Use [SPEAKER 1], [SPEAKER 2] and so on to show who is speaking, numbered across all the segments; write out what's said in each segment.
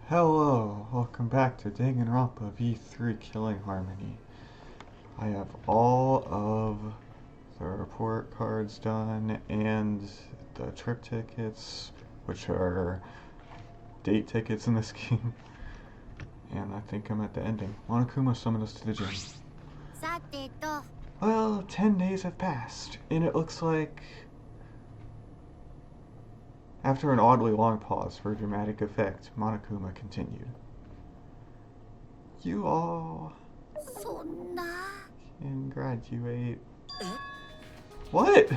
[SPEAKER 1] Hello, welcome back to Danganronpa V3 Killing Harmony. I have all of the report cards done and the trip tickets, which are date tickets in this game. And I think I'm at the ending. Monokuma summoned us to the gym. Well, 10 days have passed, and it looks like... After an oddly long pause for dramatic effect, Monokuma continued. You all can graduate. What?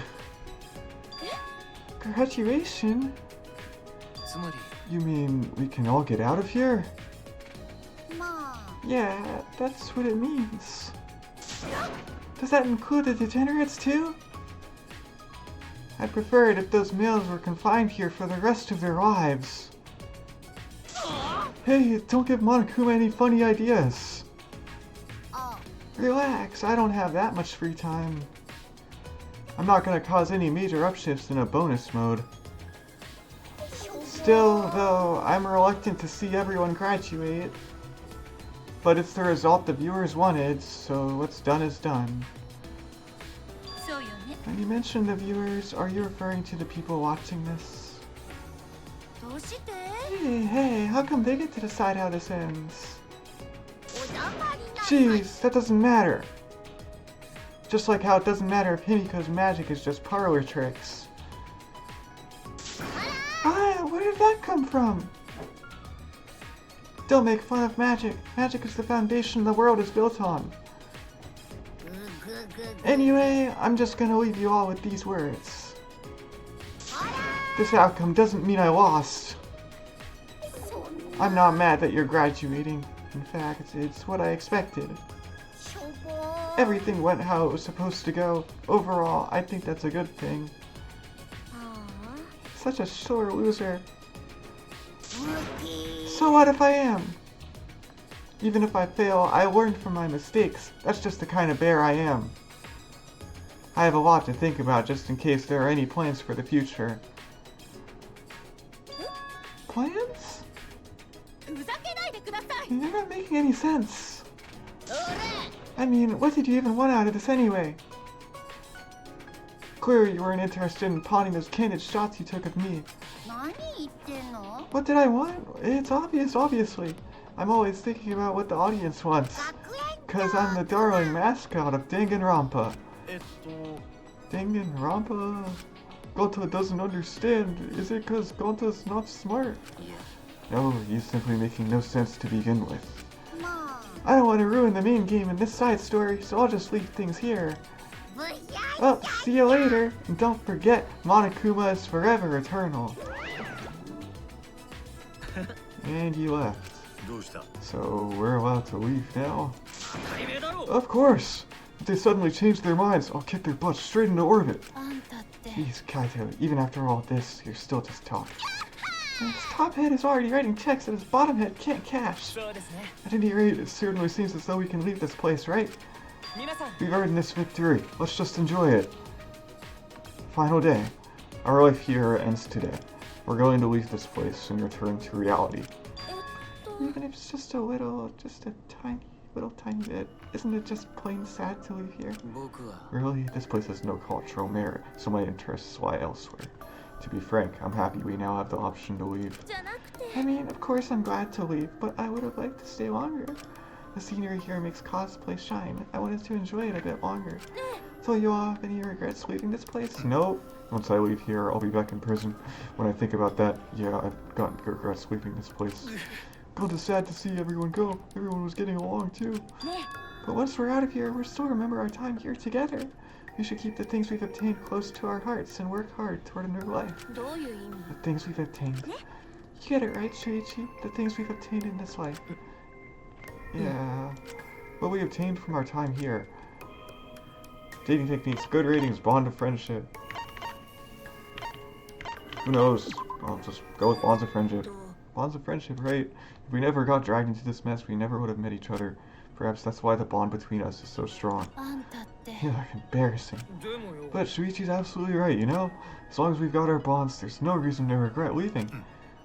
[SPEAKER 1] Graduation? You mean we can all get out of here? Yeah, that's what it means. Does that include the degenerates too? I'd prefer it if those males were confined here for the rest of their lives. Hey, don't give Monokuma any funny ideas. Relax, I don't have that much free time. I'm not gonna cause any major upshifts in a bonus mode. Still, though, I'm reluctant to see everyone graduate. But it's the result the viewers wanted, so what's done is done. When you mention the viewers, are you referring to the people watching this? Hey, how come they get to decide how this ends? Jeez, that doesn't matter. Just like how it doesn't matter if Himiko's magic is just parlor tricks. Ah, where did that come from? Don't make fun of magic. Magic is the foundation the world is built on. Anyway, I'm just gonna leave you all with these words. This outcome doesn't mean I lost. I'm not mad that you're graduating. In fact, it's what I expected. Everything went how it was supposed to go. Overall, I think that's a good thing. Such a sore loser. So what if I am? Even if I fail, I learned from my mistakes. That's just the kind of bear I am. I have a lot to think about just in case there are any plans for the future. Plans? You're not making any sense. I mean, what did you even want out of this anyway? Clearly you weren't interested in pawning those candid shots you took of me. What did I want? It's obvious, obviously. I'm always thinking about what the audience wants. Cause I'm the darling mascot of Danganronpa. Danganronpa? Gonta doesn't understand. Is it cause Gonta's not smart? No, he's simply making no sense to begin with. I don't want to ruin the main game in this side story, so I'll just leave things here. Well, see you later, and don't forget, Monokuma is forever eternal. And he left. So we're allowed to leave now? Of course! If they suddenly change their minds, I'll kick their butts straight into orbit. Jeez, Kaito, even after all this, you're still just talking. His top head is already writing checks that his bottom head can't cash. At any rate, it certainly seems as though we can leave this place, right? We've earned this victory. Let's just enjoy it. Final day. Our life here ends today. We're going to leave this place and return to reality. Even if it's just a little, just a tiny bit, isn't it just plain sad to leave here? Really, this place has no cultural merit, so my interests lie elsewhere. To be frank, I'm happy we now have the option to leave. I mean, of course I'm glad to leave, but I would have liked to stay longer. The scenery here makes cosplay shine. I wanted to enjoy it a bit longer. So you all have any regrets leaving this place? Nope. Once I leave here, I'll be back in prison. When I think about that, yeah, I've gotten regrets leaving this place. Kinda sad to see everyone go. Everyone was getting along too. But once we're out of here, we'll still remember our time here together. We should keep the things we've obtained close to our hearts and work hard toward a new life. The things we've obtained. You get it right, Shuichi? The things we've obtained in this life. Yeah. What we obtained from our time here. Dating techniques, good ratings, bond of friendship. Who knows? I'll just go with bonds of friendship. Bonds of friendship, right? If we never got dragged into this mess, we never would have met each other. Perhaps that's why the bond between us is so strong. Yeah, embarrassing. But Shuichi's absolutely right, you know? As long as we've got our bonds, there's no reason to regret leaving.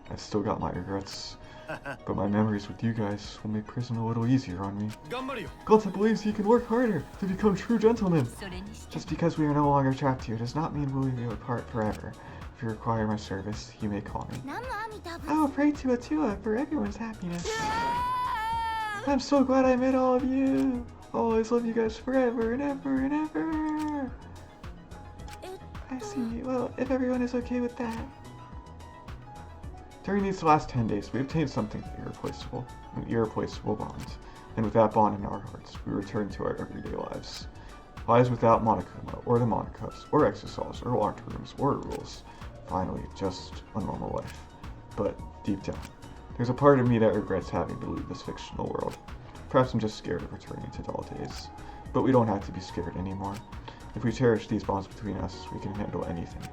[SPEAKER 1] I've still got my regrets. But my memories with you guys will make prison a little easier on me. Gota believes he can work harder to become true gentlemen. Just because we are no longer trapped here does not mean we'll be apart forever. If you require my service, you may call me. I will pray to Atua for everyone's happiness. I'm so glad I met all of you. I'll always love you guys forever and ever and ever. I see. Well, if everyone is okay with that. During these last 10 days, we obtained something irreplaceable, an irreplaceable bond. And with that bond in our hearts, we return to our everyday lives. Lives without Monokuma, or the Monokas, or exercise, or locked rooms, or rules. Finally, just a normal life. But deep down, there's a part of me that regrets having to leave this fictional world. Perhaps I'm just scared of returning to dull days. But we don't have to be scared anymore. If we cherish these bonds between us, we can handle anything.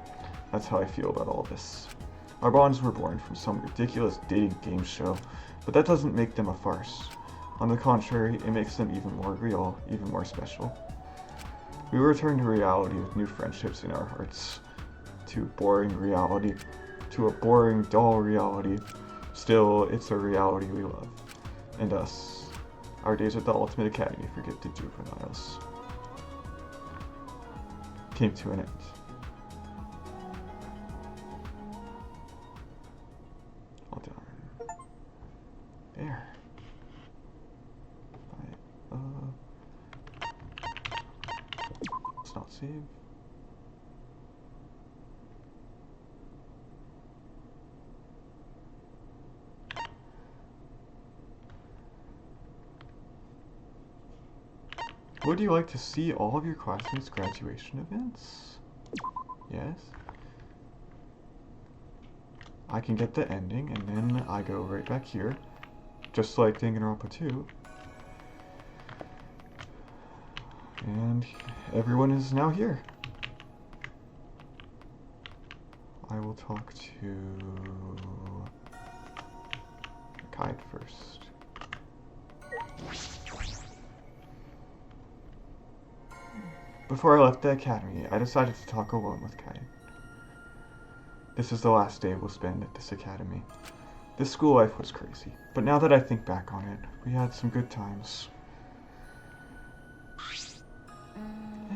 [SPEAKER 1] That's how I feel about all this. Our bonds were born from some ridiculous dating game show, but that doesn't make them a farce. On the contrary, it makes them even more real, even more special. We return to reality with new friendships in our hearts. To boring reality. To a boring, dull reality. Still, it's a reality we love. And us. Our days at the Ultimate Academy for Gifted Juveniles came to an end. All done. There. Let's not save. Would you like to see all of your classmates' graduation events? Yes. I can get the ending, and then I go right back here, just like Danganronpa 2. And everyone is now here. I will talk to the guide first. Before I left the academy, I decided to talk alone with Kai. This is the last day we'll spend at this academy. This school life was crazy, but now that I think back on it, we had some good times.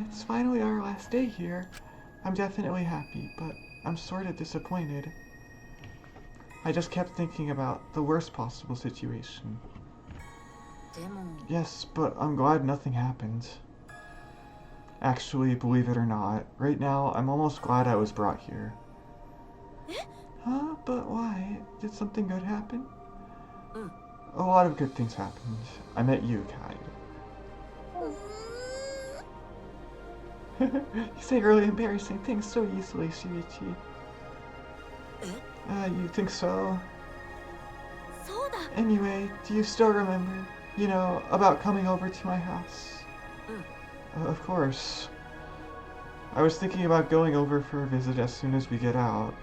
[SPEAKER 1] It's finally our last day here. I'm definitely happy, but I'm sort of disappointed. I just kept thinking about the worst possible situation. Yes, but I'm glad nothing happened. Actually, believe it or not, right now I'm almost glad I was brought here. Huh? But why? Did something good happen? A lot of good things happened. I met you, Kai. You say really embarrassing things so easily, Shuichi. You think so? Anyway, do you still remember, you know, about coming over to my house? Of course. I was thinking about going over for a visit as soon as we get out.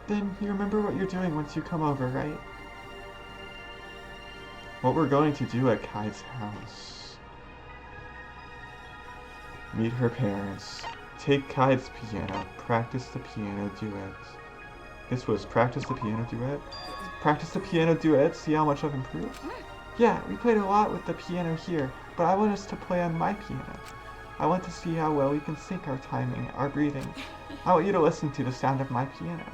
[SPEAKER 1] Then you remember what you're doing once you come over, right? What we're going to do at Kai's house. Meet her parents. Take Kai's piano. Practice the piano duet. This was practice the piano duet? Practice the piano duet, see how much I've improved? Yeah, we played a lot with the piano here, but I want us to play on my piano. I want to see how well we can sync our timing, our breathing. I want you to listen to the sound of my piano.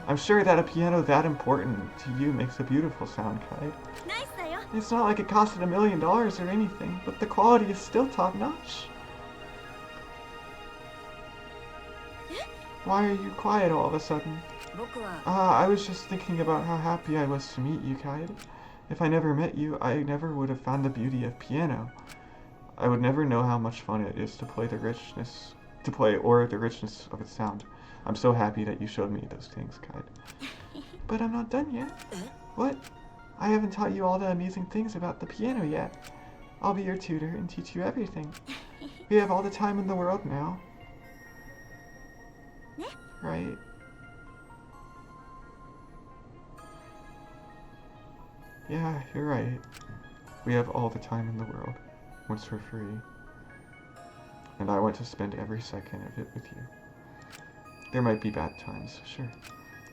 [SPEAKER 1] I'm sure that a piano that important to you makes a beautiful sound, Kai. It's not like it costed $1 million or anything, but the quality is still top-notch. Why are you quiet all of a sudden? I was just thinking about how happy I was to meet you, Kai. If I never met you, I never would have found the beauty of piano. I would never know how much fun it is to play the richness of its sound. I'm so happy that you showed me those things, Kai. But I'm not done yet. What? I haven't taught you all the amazing things about the piano yet. I'll be your tutor and teach you everything. We have all the time in the world now. Right? Yeah, you're right. We have all the time in the world, once we're free. And I want to spend every second of it with you. There might be bad times, sure.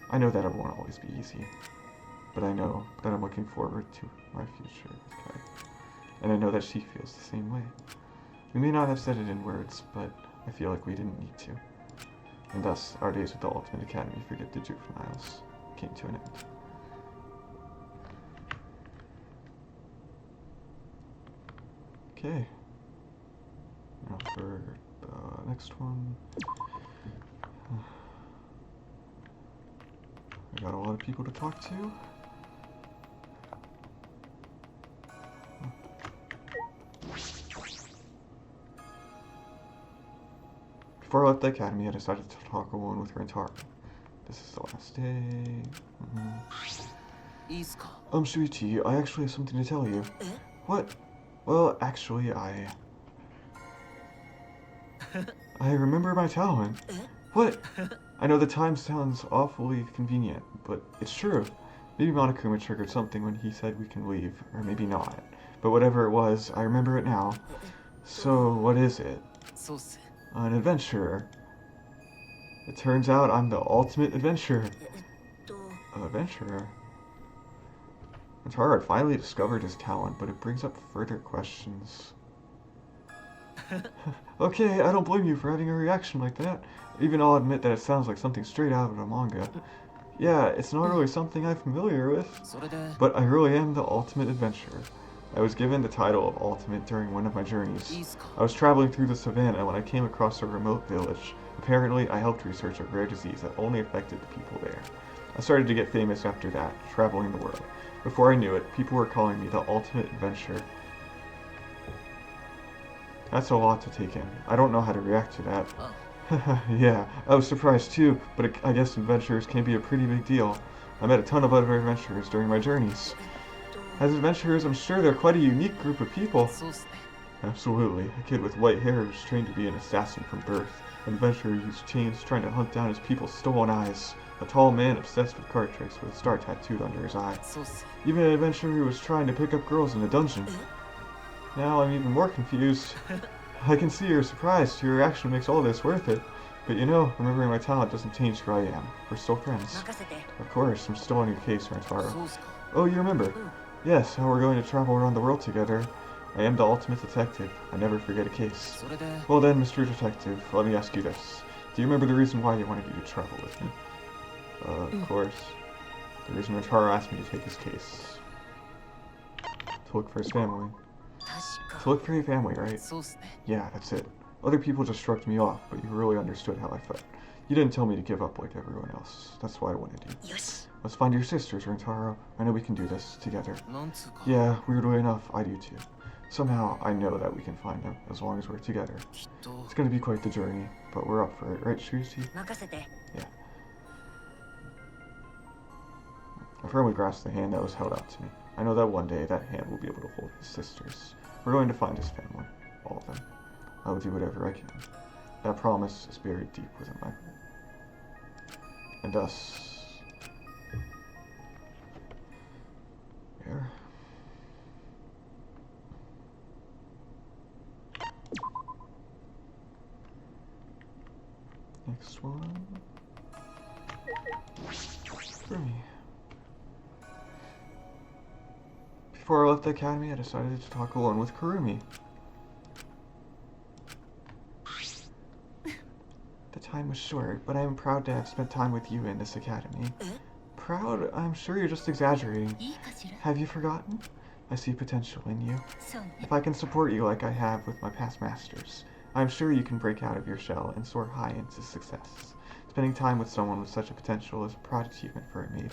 [SPEAKER 1] I know that it won't always be easy, but I know that I'm looking forward to my future with Kai. And I know that she feels the same way. We may not have said it in words, but I feel like we didn't need to. And thus, our days at the Ultimate Academy for Gifted Juveniles came to an end. Okay. Now for the next one. I got a lot of people to talk to. Before I left the academy, I decided to talk alone with Rentaro. This is the last day. Shuichi, I actually have something to tell you. What? Well, actually, I remember my talent. What? I know the time sounds awfully convenient, but it's true. Maybe Monokuma triggered something when he said we can leave, or maybe not. But whatever it was, I remember it now. So, what is it? An adventurer. It turns out I'm the ultimate adventurer. Adventurer? Rentaro had finally discovered his talent, but it brings up further questions. Okay, I don't blame you for having a reaction like that. Even I'll admit that it sounds like something straight out of a manga. Yeah, it's not really something I'm familiar with, but I really am the ultimate adventurer. I was given the title of Ultimate during one of my journeys. I was traveling through the savannah when I came across a remote village. Apparently, I helped research a rare disease that only affected the people there. I started to get famous after that, traveling the world. Before I knew it, people were calling me the Ultimate Adventurer. That's a lot to take in. I don't know how to react to that. Yeah, I was surprised too, but I guess adventurers can be a pretty big deal. I met a ton of other adventurers during my journeys. As adventurers, I'm sure they're quite a unique group of people. Absolutely. A kid with white hair who's trained to be an assassin from birth. An adventurer who used chains trying to hunt down his people's stolen eyes. A tall man obsessed with card tricks with a star tattooed under his eye. Even an adventurer who was trying to pick up girls in a dungeon. Now I'm even more confused. I can see you're surprised. Your reaction makes all this worth it. But you know, remembering my talent doesn't change who I am. We're still friends. Of course, I'm still on your case, Rentaro. Oh, you remember? Yes, how we're going to travel around the world together. I am the ultimate detective. I never forget a case. Well then, Mr. Detective, let me ask you this. Do you remember the reason why you wanted you to travel with me? Of course. The reason Rentaro asked me to take his case. To look for his family. To look for your family, right? Yeah, that's it. Other people just shrugged me off, but you really understood how I felt. You didn't tell me to give up like everyone else. That's why I wanted you. Let's find your sisters, Rentaro. I know we can do this together. Yeah, weirdly enough, I do too. Somehow, I know that we can find them, as long as we're together. It's gonna be quite the journey, but we're up for it, right, Shuichi? Yeah. I firmly grasped the hand that was held out to me. I know that one day, that hand will be able to hold his sisters. We're going to find his family. All of them. I will do whatever I can. That promise is buried deep within my heart. And thus... There. Next one. For me. Before I left the academy, I decided to talk alone with Kurumi. The time was short, but I am proud to have spent time with you in this academy. Proud? I'm sure you're just exaggerating. Have you forgotten? I see potential in you. If I can support you like I have with my past masters, I'm sure you can break out of your shell and soar high into success. Spending time with someone with such a potential is a proud achievement for a maid.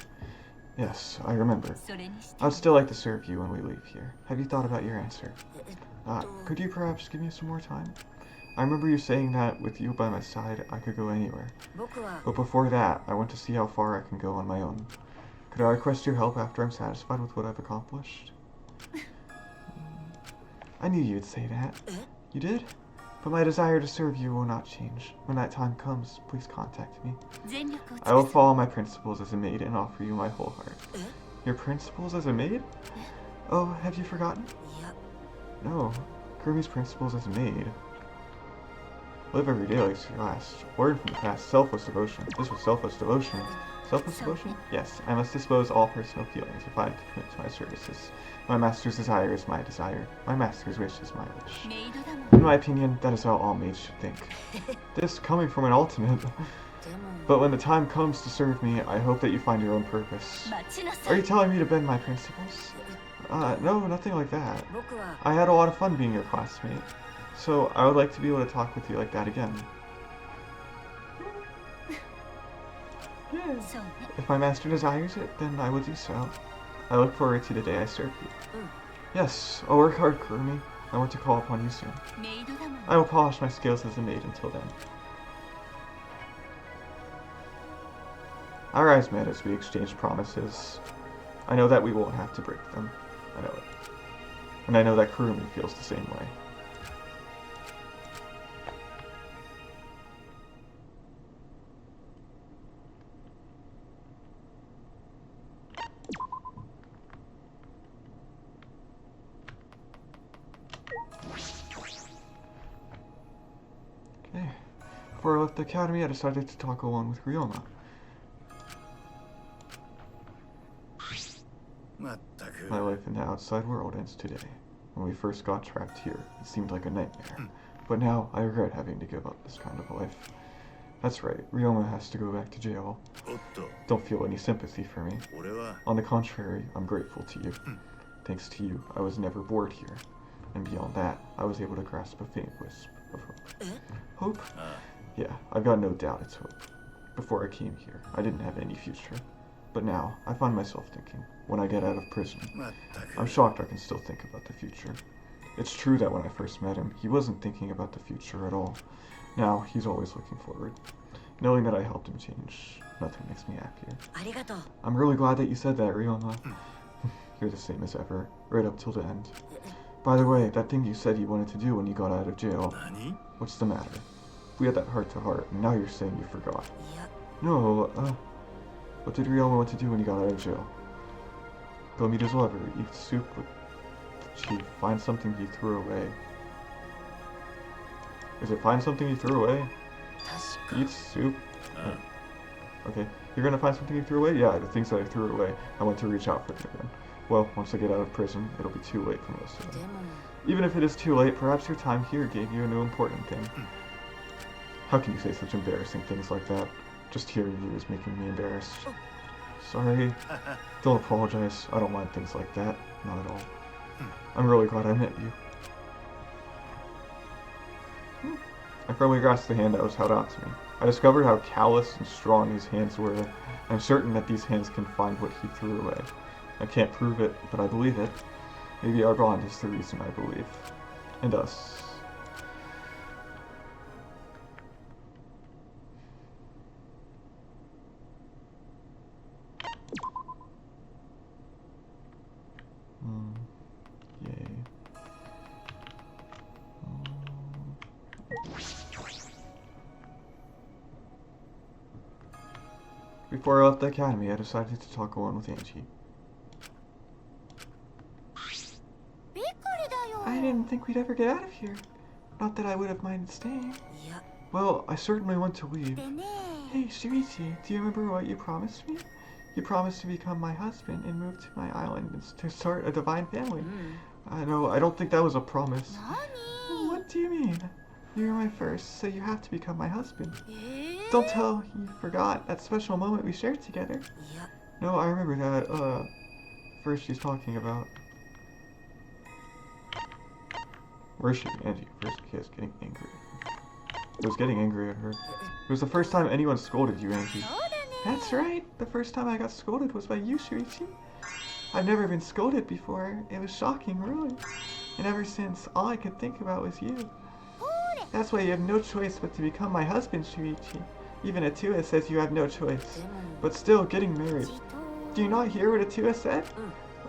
[SPEAKER 1] Yes, I remember. I would still like to serve you when we leave here. Have you thought about your answer? Could you perhaps give me some more time? I remember you saying that with you by my side, I could go anywhere. But before that, I want to see how far I can go on my own. Could I request your help after I'm satisfied with what I've accomplished? I knew you'd say that. You did? But my desire to serve you will not change. When that time comes, please contact me. I will follow my principles as a maid and offer you my whole heart. Your principles as a maid? Oh, have you forgotten? No. Kurumi's principles as a maid. Live every day like your last. Learn from the past. Selfless devotion. This was selfless devotion. Selfless devotion? Yes, I must dispose all personal feelings if I am to commit to my services. My master's desire is my desire. My master's wish is my wish. In my opinion, that is how all maids should think. This coming from an ultimate. But when the time comes to serve me, I hope that you find your own purpose. Are you telling me to bend my principles? No, nothing like that. I had a lot of fun being your classmate, so I would like to be able to talk with you like that again. Yeah. If my master desires it, then I will do so. I look forward to the day I serve you. Yes, I'll work hard, Kurumi. I want to call upon you soon. I will polish my skills as a maid until then. Our eyes met as we exchanged promises. I know that we won't have to break them. I know it. And I know that Kurumi feels the same way. Okay. Before I left the academy, I decided to talk alone with Ryoma. My life in the outside world ends today. When we first got trapped here, it seemed like a nightmare. But now, I regret having to give up this kind of life. That's right, Ryoma has to go back to jail. Don't feel any sympathy for me. On the contrary, I'm grateful to you. Thanks to you, I was never bored here. And beyond that, I was able to grasp a faint wisp of hope. Hope? Yeah, I've got no doubt it's hope. Before I came here, I didn't have any future. But now, I find myself thinking, when I get out of prison, I'm shocked I can still think about the future. It's true that when I first met him, he wasn't thinking about the future at all. Now, he's always looking forward. Knowing that I helped him change, nothing makes me happier. I'm really glad that you said that, Ryoma. You're the same as ever, right up till the end. By the way, that thing you said you wanted to do when you got out of jail, what's the matter? We had that heart-to-heart, and now you're saying you forgot. No, what did Ryoma want to do when he got out of jail? Go meet his lover, eat soup with the chief, find something he threw away. Is it find something he threw away? Eat soup? Okay, you're gonna find something you threw away? Yeah, the things that I threw away, I want to reach out for them again. Well, once I get out of prison, it'll be too late for most of them. Even if it is too late, perhaps your time here gave you a new important thing. How can you say such embarrassing things like that? Just hearing you is making me embarrassed. Sorry. Don't apologize. I don't mind things like that. Not at all. I'm really glad I met you. I firmly grasped the hand that was held out to me. I discovered how callous and strong his hands were. I'm certain that these hands can find what he threw away. I can't prove it, but I believe it. Maybe our bond is the reason I believe. And us. Yay. Before I left the academy, I decided to talk alone with Angie. I didn't think we'd ever get out of here. Not that I would have minded staying. Well, I certainly want to leave. Hey, Shuichi, do you remember what you promised me? You promised to become my husband and move to my island and to start a divine family. I know, I don't think that was a promise. What do you mean? You're my first, so you have to become my husband. Don't tell you forgot that special moment we shared together. No, I remember that, first she's talking about. Where's she? Angie, first kiss, getting angry. I was getting angry at her. It was the first time anyone scolded you, Angie. That's right. The first time I got scolded was by you, Shuichi. I've never been scolded before. It was shocking, really. And ever since, all I could think about was you. That's why you have no choice but to become my husband, Shuichi. Even Atua says you have no choice. But still, getting married. Do you not hear what Atua said?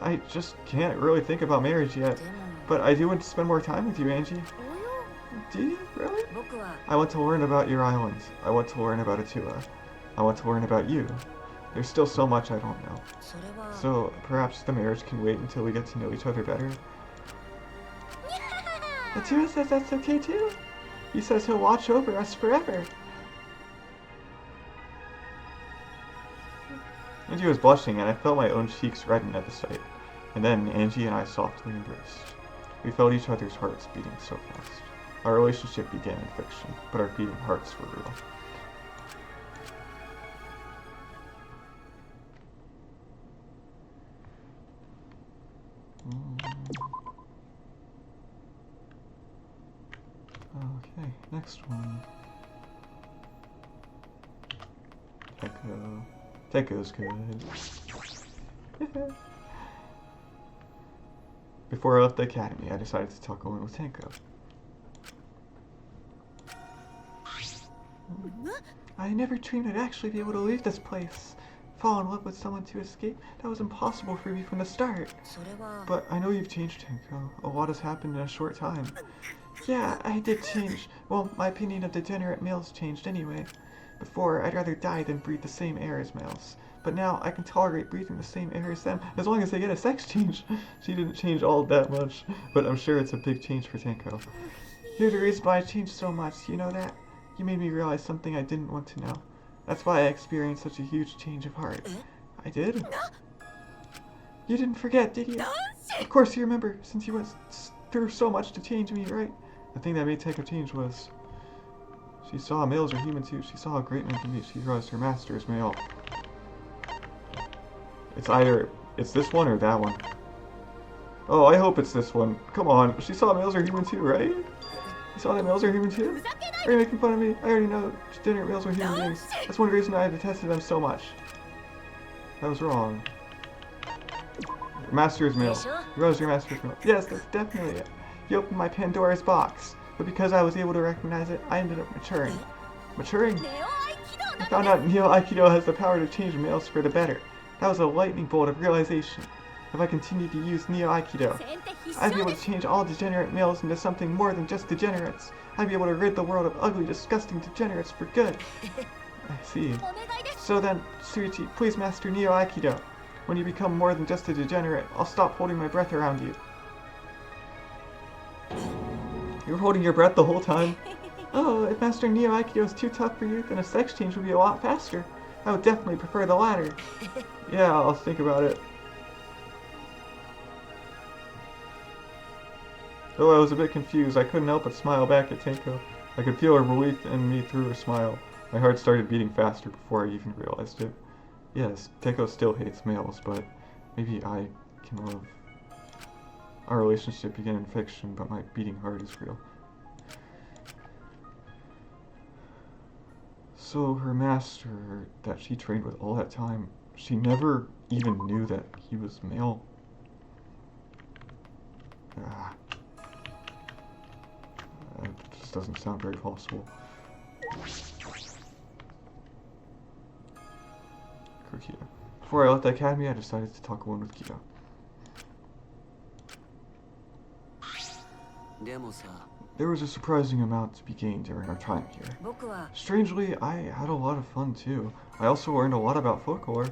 [SPEAKER 1] I just can't really think about marriage yet. But I do want to spend more time with you, Angie. Do you, really? I want to learn about your island. I want to learn about Atua. I want to learn about you. There's still so much I don't know. So, perhaps the marriage can wait until we get to know each other better. Atua says that's okay too. He says he'll watch over us forever. Angie was blushing, and I felt my own cheeks redden at the sight. And then Angie and I softly embraced. We felt each other's hearts beating so fast. Our relationship began in fiction, but our beating hearts were real. Okay, next one. Tenko. Tenko's good. Before I left the academy, I decided to talk alone with Tenko. I never dreamed I'd actually be able to leave this place. Fall in love with someone to escape? That was impossible for me from the start. But I know you've changed, Tenko. A lot has happened in a short time. Yeah, I did change. Well, my opinion of degenerate males changed anyway. Before, I'd rather die than breathe the same air as males. But now, I can tolerate breathing the same air as them, as long as they get a sex change. She didn't change all that much, but I'm sure it's a big change for Tenko. You're the reason why I changed so much, you know that? You made me realize something I didn't want to know. That's why I experienced such a huge change of heart. I did? You didn't forget, did you? Of course you remember, since you went through so much to change me, right? The thing that made Tenko change was she saw males are human too. She saw how great men can be. She realized her master is male. It's either this one or that one. Oh, I hope it's this one. Come on. She saw males are human too, right? You saw that males are human too? Are you making fun of me? I already know degenerate males are human beings. That's one reason I detested them so much. That was wrong. Your master is male. You realize your master is male. Yes, that's definitely it. You opened my Pandora's box. But because I was able to recognize it, I ended up maturing. Maturing? I found out Neo Aikido has the power to change males for the better. That was a lightning bolt of realization. If I continued to use Neo Aikido, I'd be able to change all degenerate males into something more than just degenerates. I'd be able to rid the world of ugly, disgusting degenerates for good. I see. So then, Suichi, please master Neo Aikido. When you become more than just a degenerate, I'll stop holding my breath around you. You were holding your breath the whole time? Oh, if mastering Neo Aikido is too tough for you, then a sex change would be a lot faster. I would definitely prefer the latter. Yeah, I'll think about it. Though I was a bit confused, I couldn't help but smile back at Tenko. I could feel her relief in me through her smile. My heart started beating faster before I even realized it. Yes, Tenko still hates males, but maybe I can love. Our relationship began in fiction, but my beating heart is real. So her master that she trained with all that time, she never even knew that he was male. That just doesn't sound very possible. Kurikita. Before I left the academy, I decided to talk alone with Kita. There was a surprising amount to be gained during our time here. Strangely, I had a lot of fun too. I also learned a lot about folklore.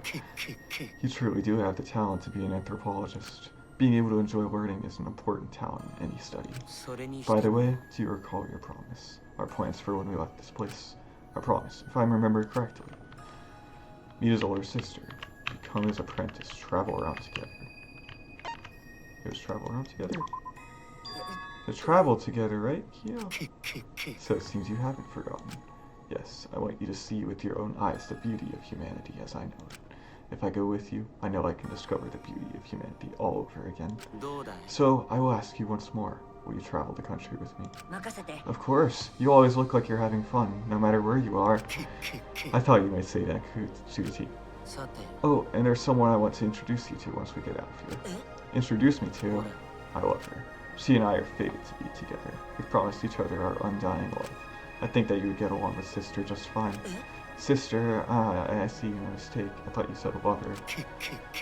[SPEAKER 1] You truly do have the talent to be an anthropologist. Being able to enjoy learning is an important talent in any study. By the way, do you recall your promise? Our plans for when we left this place? Our promise, if I remember correctly. Meet his older sister. Become his apprentice. Travel around together. Here's travel around together. To travel together, right, Kyo? So it seems you haven't forgotten. Yes, I want you to see with your own eyes the beauty of humanity as I know it. If I go with you, I know I can discover the beauty of humanity all over again. So, I will ask you once more, will you travel the country with me? Of course, you always look like you're having fun, no matter where you are. I thought you might say that, Tsuchi. Oh, and there's someone I want to introduce you to once we get out of here. Introduce me to? I love her. She and I are fated to be together. We've promised each other our undying love. I think that you would get along with Sister just fine. Sister, I see your mistake. I thought you said lover.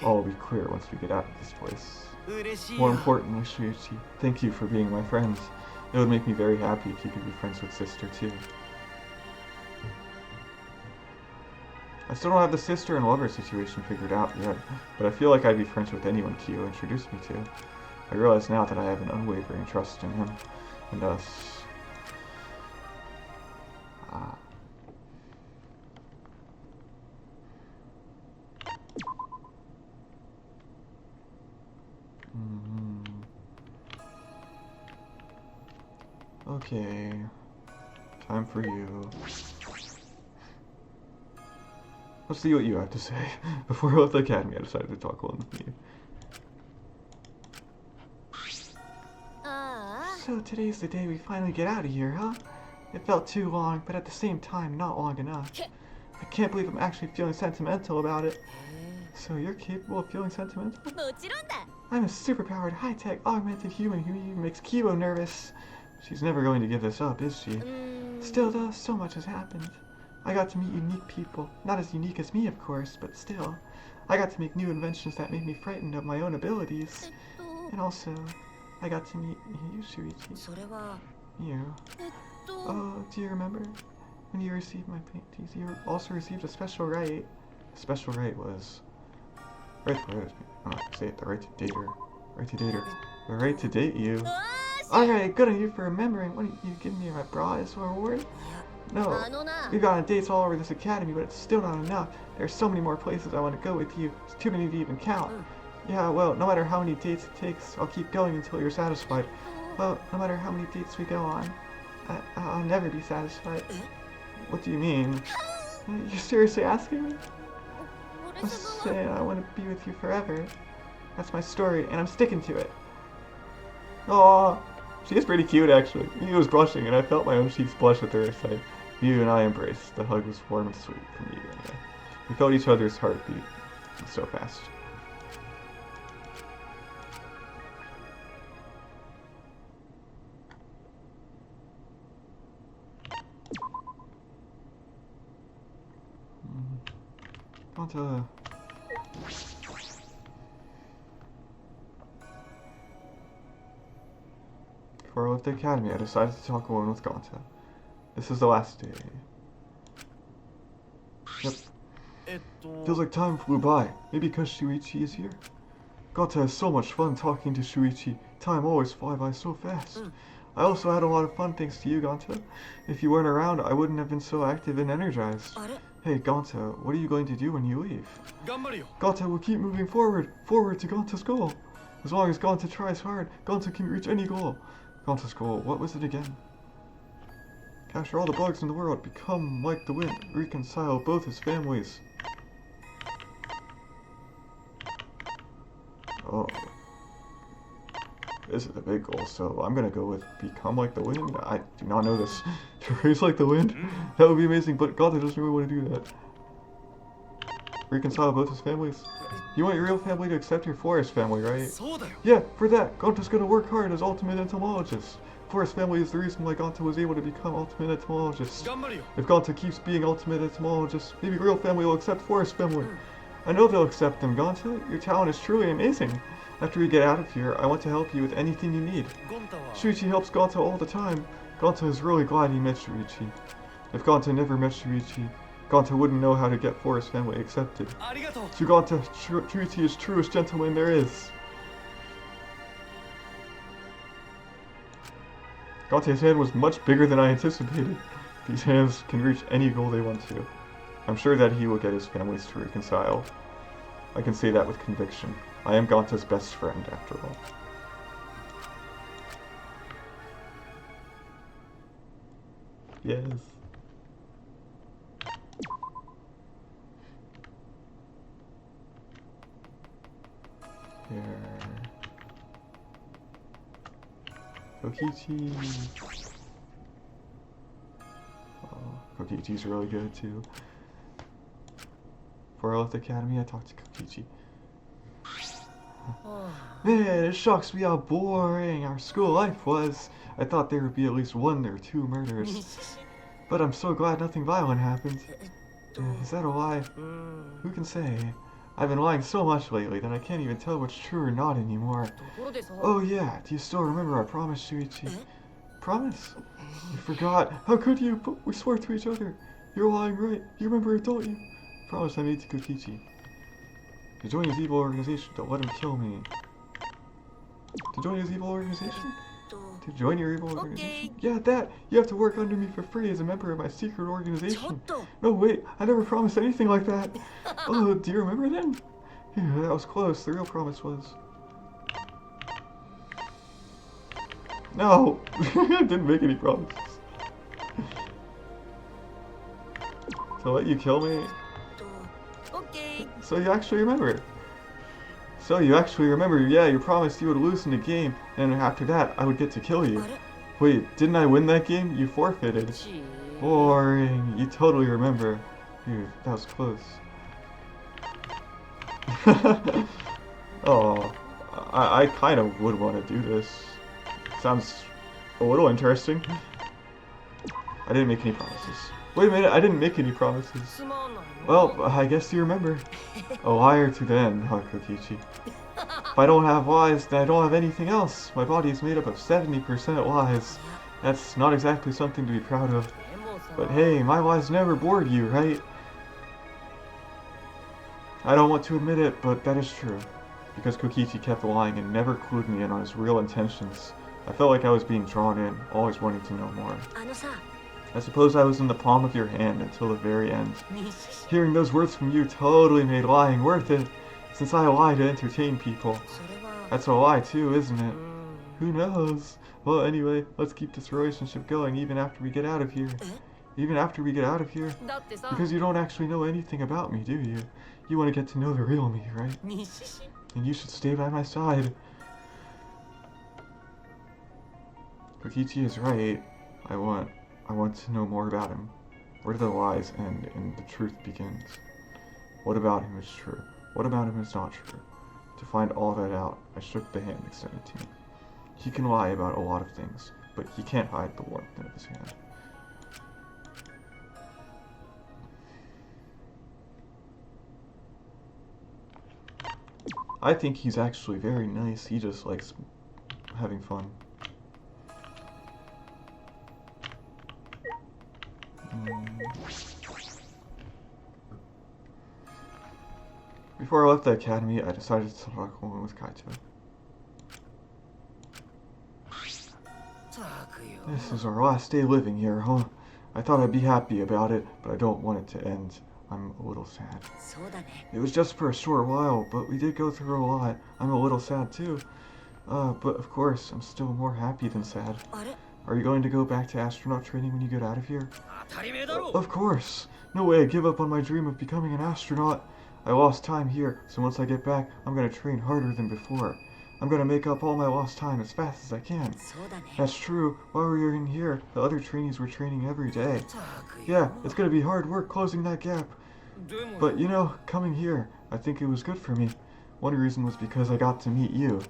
[SPEAKER 1] All will be clear once we get out of this place. More importantly, Shuichi, thank you for being my friend. It would make me very happy if you could be friends with Sister too. I still don't have the sister and lover situation figured out yet, but I feel like I'd be friends with anyone Kyo introduced me to. I realize now that I have an unwavering trust in him and us. Okay. Time for you. Let's see what you have to say. Before I left the academy, I decided to talk alone with you. So today's the day we finally get out of here, huh? It felt too long, but at the same time, not long enough. I can't believe I'm actually feeling sentimental about it. So you're capable of feeling sentimental? I'm a superpowered, high-tech, augmented human who even makes Kibo nervous. She's never going to give this up, is she? Still though, so much has happened. I got to meet unique people. Not as unique as me, of course, but still. I got to make new inventions that made me frightened of my own abilities. And also, I got to meet you, Shuichi. You. Oh, do you remember? When you received my paintings, you also received a special right. The special right was... Right to say it, the right to date her. Right to date her. The right to date you. Alright, good on you for remembering. What, you give me my bra as a reward? No, we've gone on dates all over this academy, but it's still not enough. There's so many more places I want to go with you. It's too many to even count. Yeah, well, no matter how many dates it takes, I'll keep going until you're satisfied. Well, no matter how many dates we go on, I'll never be satisfied. What do you mean? You're seriously asking me? I'm saying I want to be with you forever. That's my story, and I'm sticking to it. Aww. She is pretty cute, actually. He was blushing, and I felt my own cheeks blush at their sight. You and I embraced. The hug was warm and sweet for me, anyway. We felt each other's heartbeat so fast. Gonta. Before I left the academy, I decided to talk alone with Gonta. This is the last day. Yep. Feels like time flew by. Maybe because Shuichi is here. Gonta has so much fun talking to Shuichi. Time always flies by so fast. I also had a lot of fun thanks to you, Gonta. If you weren't around, I wouldn't have been so active and energized. Hey, Gonta, what are you going to do when you leave? Gonta will keep moving forward to Gonta's goal. As long as Gonta tries hard, Gonta can reach any goal. Gonta's goal, what was it again? Capture all the bugs in the world, become like the wind, reconcile both his families. Oh. This is a big goal, so I'm gonna go with become like the wind. I do not know this. To raise like the wind? That would be amazing, but Gonta doesn't really want to do that. Reconcile both his families. You want your real family to accept your forest family, right? Yeah, for that, Gonta's gonna work hard as ultimate entomologist. Forest family is the reason why Gonta was able to become ultimate entomologist. If Gonta keeps being ultimate entomologist, maybe real family will accept forest family. I know they'll accept them, Gonta. Your talent is truly amazing. After we get out of here, I want to help you with anything you need. Shuichi helps Gonta all the time. Gonta is really glad he met Shuichi. If Gonta never met Shuichi, Gonta wouldn't know how to get Forest family accepted. To Gonta, Shuichi is truest gentleman there is. Gonta's hand was much bigger than I anticipated. These hands can reach any goal they want to. I'm sure that he will get his families to reconcile. I can say that with conviction. I am Gonta's best friend, after all. Yes. Here. Kokichi. Oh, Kokichi's really good too. Before I left the academy, I talked to Kokichi. Man, it shocks me how boring our school life was. I thought there would be at least 1 or 2 murders. But I'm so glad nothing violent happened. Is that a lie? Who can say? I've been lying so much lately that I can't even tell what's true or not anymore. Oh yeah, do you still remember our promise, Shuichi? Promise? You forgot. How could you? But we swore to each other. You're lying, right? You remember it, don't you? Promise I made to Kokichi. To join his evil organization, don't let him kill me. To join his evil organization? To join your evil organization? Yeah, that! You have to work under me for free as a member of my secret organization. No, wait, I never promised anything like that. Oh, do you remember then? Yeah, that was close. The real promise was... No! Didn't make any promises. To let you kill me?
[SPEAKER 2] Okay.
[SPEAKER 1] So you actually remember. So you actually remember, yeah, you promised you would lose in the game, and after that, I would get to kill you. Wait, didn't I win that game? You forfeited. Boring. You totally remember. Dude, that was close. Oh, I kind of would want to do this. Sounds a little interesting. I didn't make any promises. Wait a minute, I didn't make any promises. Well, I guess you remember. A liar to the end, huh, Kokichi? If I don't have lies, then I don't have anything else. My body is made up of 70% lies. That's not exactly something to be proud of. But hey, my lies never bored you, right? I don't want to admit it, but that is true. Because Kokichi kept lying and never clued me in on his real intentions, I felt like I was being drawn in, always wanting to know more. I suppose I was in the palm of your hand until the very end. Hearing those words from you totally made lying worth it, since I lie to entertain people. That's a lie too, isn't it? Who knows? Well, anyway, let's keep this relationship going even after we get out of here. Even after we get out of here? Because you don't actually know anything about me, do you? You want to get to know the real me, right? And you should stay by my side. Kokichi is right. I want to know more about him. Where do the lies end and the truth begins? What about him is true? What about him is not true? To find all that out, I shook the hand extended to me. He can lie about a lot of things, but he can't hide the warmth of his hand. I think he's actually very nice. He just likes having fun. Before I left the academy, I decided to talk home with Kaito. This is our last day living here, huh? I thought I'd be happy about it, but I don't want it to end. I'm a little sad. It was just for a short while, but we did go through a lot. I'm a little sad too. But of course, I'm still more happy than sad. Are you going to go back to astronaut training when you get out of here? Of course. No way I'd give up on my dream of becoming an astronaut. I lost time here, so once I get back, I'm going to train harder than before. I'm going to make up all my lost time as fast as I can. That's true. While we were in here, the other trainees were training every day. Yeah, it's going to be hard work closing that gap. But you know, coming here, I think it was good for me. One reason was because I got to meet you.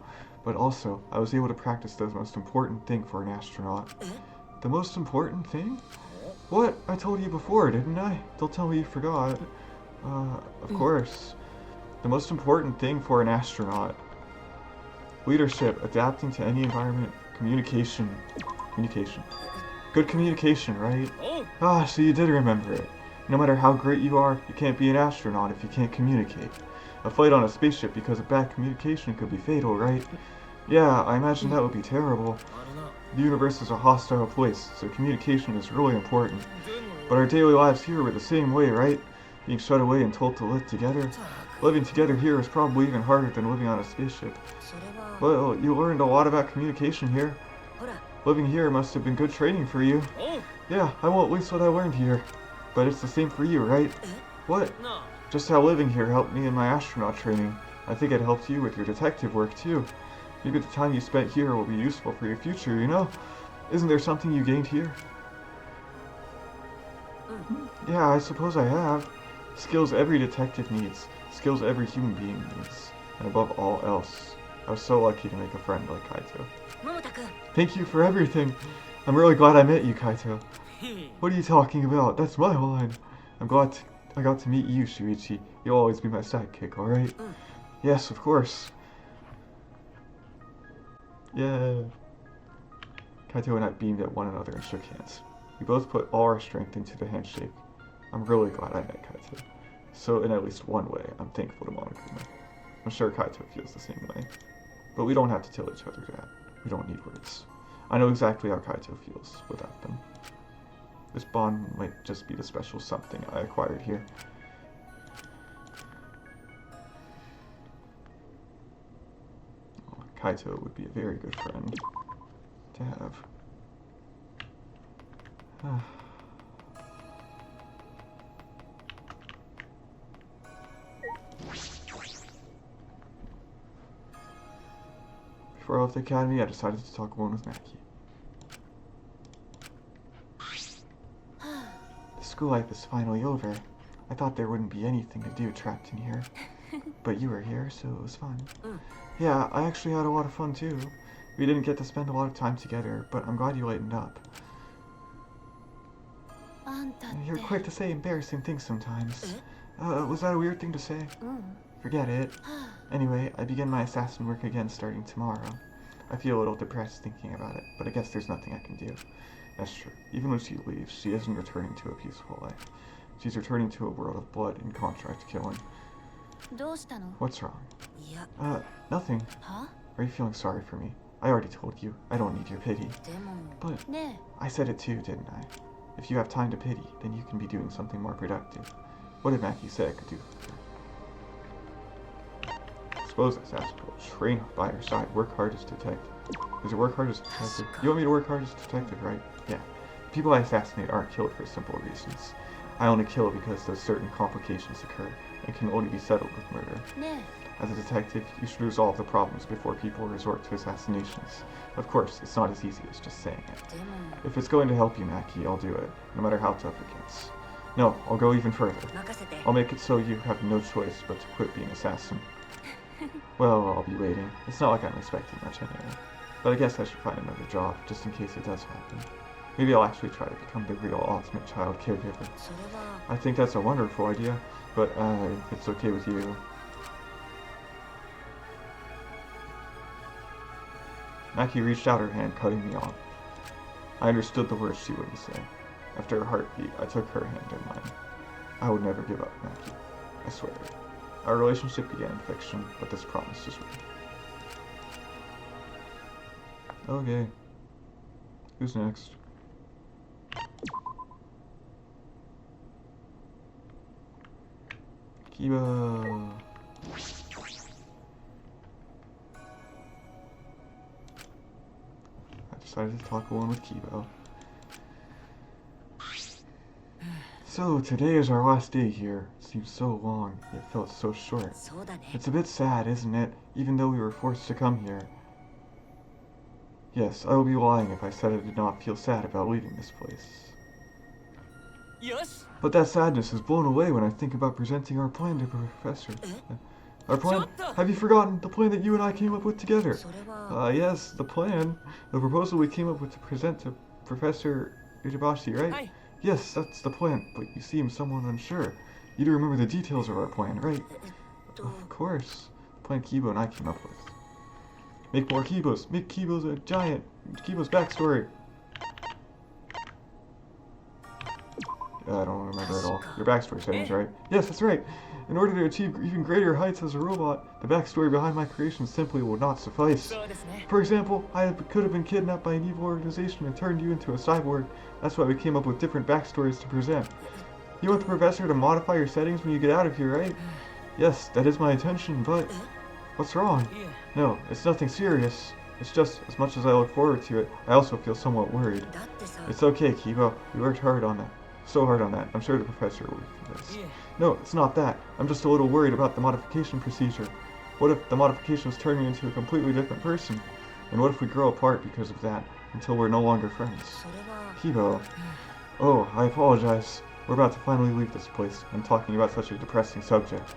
[SPEAKER 1] But also, I was able to practice the most important thing for an astronaut. The most important thing? What? I told you before, didn't I? Don't tell me you forgot. Of course. The most important thing for an astronaut. Leadership, adapting to any environment, communication. Communication. Good communication, right? Ah, so you did remember it. No matter how great you are, you can't be an astronaut if you can't communicate. A flight on a spaceship because of bad communication could be fatal, right? Yeah, I imagine that would be terrible. The universe is a hostile place, so communication is really important. But our daily lives here were the same way, right? Being shut away and told to live together. Living together here is probably even harder than living on a spaceship. Well, you learned a lot about communication here. Living here must have been good training for you. Yeah, I won't waste what I learned here. But it's the same for you, right? What? Just how living here helped me in my astronaut training. I think it helped you with your detective work, too. Maybe the time you spent here will be useful for your future, you know? Isn't there something you gained here? Yeah, I suppose I have. Skills every detective needs. Skills every human being needs. And above all else, I was so lucky to make a friend like Kaito. Thank you for everything. I'm really glad I met you, Kaito. What are you talking about? That's my line. I'm glad I got to meet you, Shuichi. You'll always be my sidekick, alright? Yes, of course. Yeah. Kaito and I beamed at one another and shook hands. We both put all our strength into the handshake. I'm really glad I met Kaito. So in at least one way, I'm thankful to Monokuma. I'm sure Kaito feels the same way. But we don't have to tell each other that. We don't need words. I know exactly how Kaito feels without them. This bond might just be the special something I acquired here. Kaito would be a very good friend to to have. Before I left the academy, I decided to talk alone with Maki. The school life is finally over. I thought there wouldn't be anything to do trapped in here. But you were here, so it was fun. Yeah, I actually had a lot of fun too. We didn't get to spend a lot of time together, but I'm glad you lightened up. You're quick to say embarrassing things sometimes. Was that a weird thing to say? Forget it. Anyway, I begin my assassin work again starting tomorrow. I feel a little depressed thinking about it, but I guess there's nothing I can do. That's true. Even when she leaves, she isn't returning to a peaceful life. She's returning to a world of blood and contract killing. What's wrong? Nothing. Are you feeling sorry for me? I already told you. I don't need your pity. But I said it too, didn't I? If you have time to pity, then you can be doing something more productive. What did Maki say I could do? I suppose assassin will train by her side, work hard as detective. Does it work hard as detective? You want me to work hard as detective, right? Yeah. People I assassinate aren't killed for simple reasons. I only kill because those certain complications occur and can only be settled with murder. As a detective, you should resolve the problems before people resort to assassinations. Of course, it's not as easy as just saying it. If it's going to help you, Maki, I'll do it, no matter how tough it gets. No, I'll go even further. I'll make it so you have no choice but to quit being assassin. Well, I'll be waiting. It's not like I'm expecting much anyway. But I guess I should find another job, just in case it does happen. Maybe I'll actually try to become the real ultimate child caregiver. I think that's a wonderful idea, but if it's okay with you. Maki reached out her hand, cutting me off. I understood the words she wouldn't say. After a heartbeat, I took her hand in mine. I would never give up, Maki. I swear. Our relationship began in fiction, but this promise is real. Okay. Who's next? Kiba. I decided to talk alone with Kiba. So, today is our last day here. It seems so long, yet felt so short. It's a bit sad, isn't it? Even though we were forced to come here. Yes, I would be lying if I said I did not feel sad about leaving this place.
[SPEAKER 2] Yes.
[SPEAKER 1] But that sadness is blown away when I think about presenting our plan to Professor. Our plan? Have you forgotten the plan that you and I came up with together? Yes, the plan. The proposal we came up with to present to Professor Itabashi, right? Yes, that's the plan, but you seem somewhat unsure. You do remember the details of our plan, right? Of course. The plan Kibo and I came up with. Make more Kibos. Make Kibos a giant. Kibo's backstory. I don't remember at all. Your backstory settings, right? Yes, that's right. In order to achieve even greater heights as a robot, the backstory behind my creation simply would not suffice. For example, could have been kidnapped by an evil organization and turned you into a cyborg. That's why we came up with different backstories to present. You want the professor to modify your settings when you get out of here, right? Yes, that is my intention, but... What's wrong? No, it's nothing serious. It's just, as much as I look forward to it, I also feel somewhat worried. It's okay, Kibo. We worked hard on that. So hard on that. I'm sure the professor will for this. No, it's not that. I'm just a little worried about the modification procedure. What if the modifications turn me into a completely different person? And what if we grow apart because of that, until we're no longer friends? Kibo. Oh, I apologize. We're about to finally leave this place, and talking about such a depressing subject.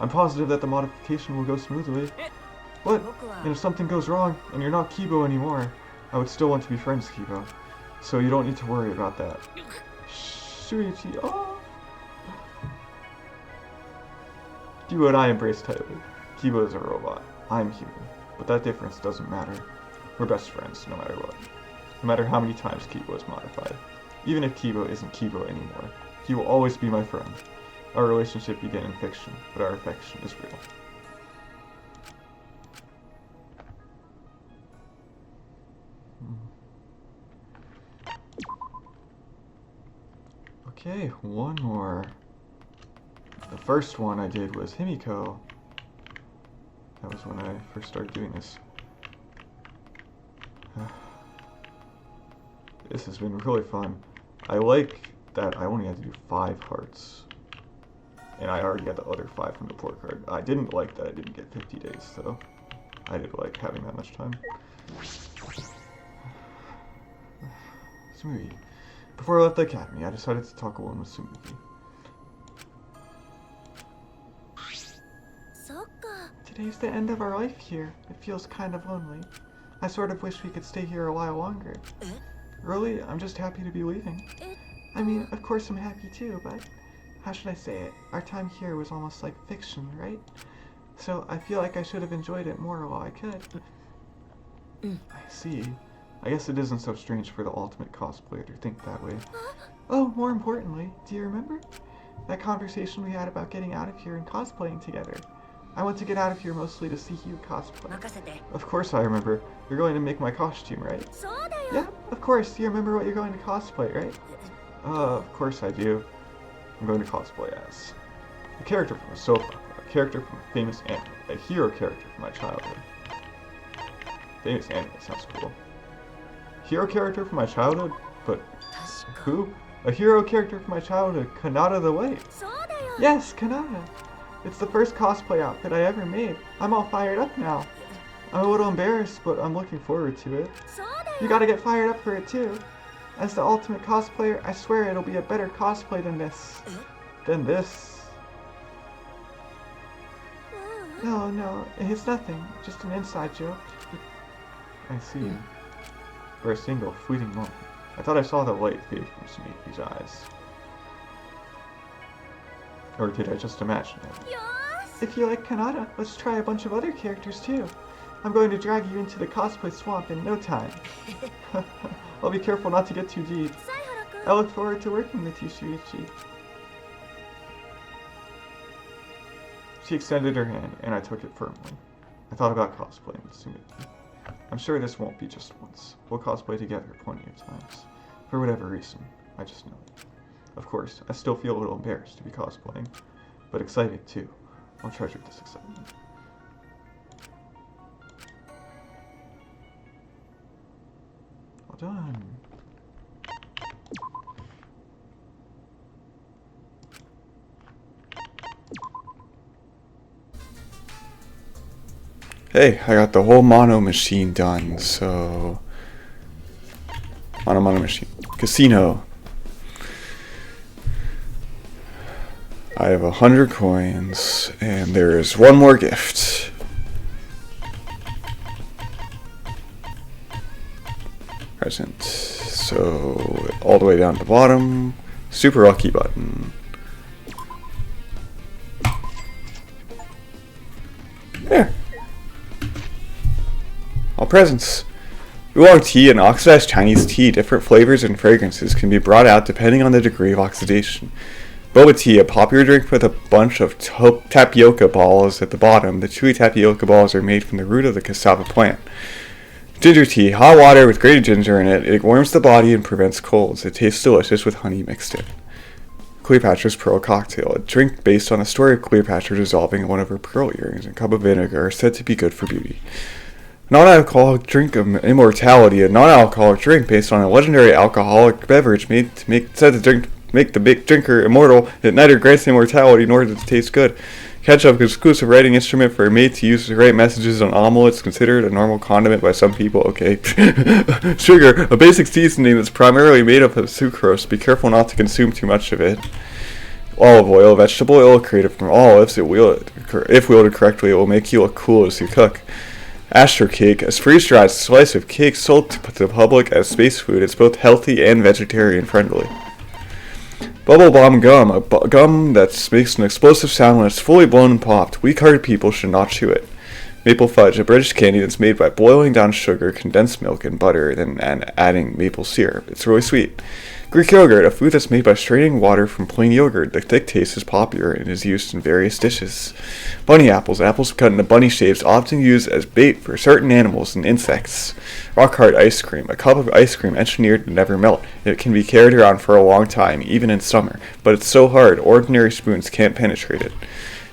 [SPEAKER 1] I'm positive that the modification will go smoothly. What? And if something goes wrong, and you're not Kibo anymore, I would still want to be friends, Kibo. So you don't need to worry about that. Shuichi, oh! Kibo and I embrace tightly. Kibo is a robot. I'm human. But that difference doesn't matter. We're best friends, no matter what. No matter how many times Kibo is modified. Even if Kibo isn't Kibo anymore, he will always be my friend. Our relationship began in fiction, but our affection is real. Okay, one more. The first one I did was Himiko. That was when I first started doing this. This has been really fun. I like that I only had to do 5 hearts. And I already got the other 5 from the port card. I didn't like that I didn't get 50 days, though. I did like having that much time. Smoothie. Before I left the academy, I decided to talk alone with Smoothie. Today's the end of our life here. It feels kind of lonely. I sort of wish we could stay here a while longer. Really, I'm just happy to be leaving. I mean, of course I'm happy too, but how should I say it? Our time here was almost like fiction, right? So I feel like I should have enjoyed it more while I could. I see. I guess it isn't so strange for the ultimate cosplayer to think that way. Oh, more importantly, do you remember? That conversation we had about getting out of here and cosplaying together. I want to get out of here mostly to see you cosplay. Of course I remember. You're going to make my costume, right? Yeah, of course. You remember what you're going to cosplay, right? Of course I do. I'm going to cosplay as a character from a soap opera, a character from a famous anime, a hero character from my childhood. Famous anime sounds cool. Hero character from my childhood? But who? A hero character from my childhood, Kanata the White. Yes, Kanata. It's the first cosplay outfit I ever made. I'm all fired up now. I'm a little embarrassed, but I'm looking forward to it. You gotta get fired up for it too. As the ultimate cosplayer, I swear it'll be a better cosplay than this. No, it's nothing. Just an inside joke. I see. For a single fleeting moment, I thought I saw the light fade from Sneaky's eyes. Or did I just imagine it? If you like Kanata, let's try a bunch of other characters too. I'm going to drag you into the cosplay swamp in no time. I'll be careful not to get too deep. I look forward to working with you, Shuichi. She extended her hand, and I took it firmly. I thought about cosplaying with Sumiki. I'm sure this won't be just once. We'll cosplay together plenty of times. For whatever reason, I just know it. Of course, I still feel a little embarrassed to be cosplaying, but excited too. I'll treasure this excitement. Well done. Hey, I got the whole mono machine done, so... Mono machine. Casino. I have 100 coins, and there is one more gift. Present. So, all the way down to the bottom. Super lucky button. There. All presents. Oolong tea and oxidized Chinese tea, different flavors and fragrances, can be brought out depending on the degree of oxidation. Boba tea, a popular drink with a bunch of tapioca balls at the bottom. The chewy tapioca balls are made from the root of the cassava plant. Ginger tea, hot water with grated ginger in it. It warms the body and prevents colds. It tastes delicious with honey mixed in. Cleopatra's Pearl Cocktail, a drink based on the story of Cleopatra dissolving one of her pearl earrings in a cup of vinegar, said to be good for beauty. Non-alcoholic drink of immortality, a non-alcoholic drink based on a legendary alcoholic beverage made to make the big drinker immortal. It neither grants immortality nor does it taste good. Ketchup, exclusive writing instrument for made to use to write messages on omelets, considered a normal condiment by some people. Okay. Sugar, a basic seasoning that's primarily made up of sucrose. Be careful not to consume too much of it. Olive oil, vegetable oil created from olives. If wielded correctly, it will make you look cool as you cook. Astro cake, a freeze-dried slice of cake sold to the public as space food. It's both healthy and vegetarian friendly. Bubble Bomb Gum, a gum that makes an explosive sound when it's fully blown and popped. Weak-hearted people should not chew it. Maple Fudge, a British candy that's made by boiling down sugar, condensed milk, and butter, and adding maple syrup. It's really sweet. Greek Yogurt, a food that's made by straining water from plain yogurt. The thick taste is popular and is used in various dishes. Bunny apples, apples cut into bunny shapes, often used as bait for certain animals and insects. Rock hard ice cream, a cup of ice cream engineered to never melt. It can be carried around for a long time, even in summer, but it's so hard, ordinary spoons can't penetrate it.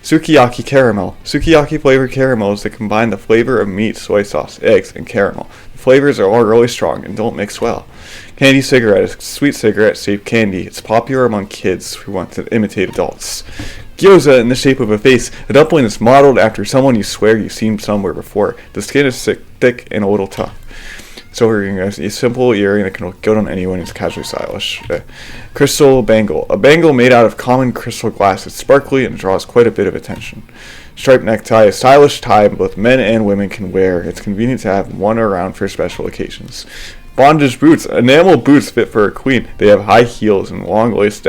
[SPEAKER 1] Sukiyaki caramel. Sukiyaki flavored caramels that combine the flavor of meat, soy sauce, eggs, and caramel. The flavors are all really strong and don't mix well. Candy cigarette is sweet cigarette-shaped candy. It's popular among kids who want to imitate adults. Gyoza in the shape of a face. A dumpling that's modeled after someone you swear you've seen somewhere before. The skin is thick and a little tough. Silver earring is a simple earring that can look good on anyone who's casually stylish. Crystal bangle. A bangle made out of common crystal glass. It's sparkly and draws quite a bit of attention. Striped necktie. A stylish tie both men and women can wear. It's convenient to have one around for special occasions. Bondage boots. Enamel boots fit for a queen. They have high heels and long lace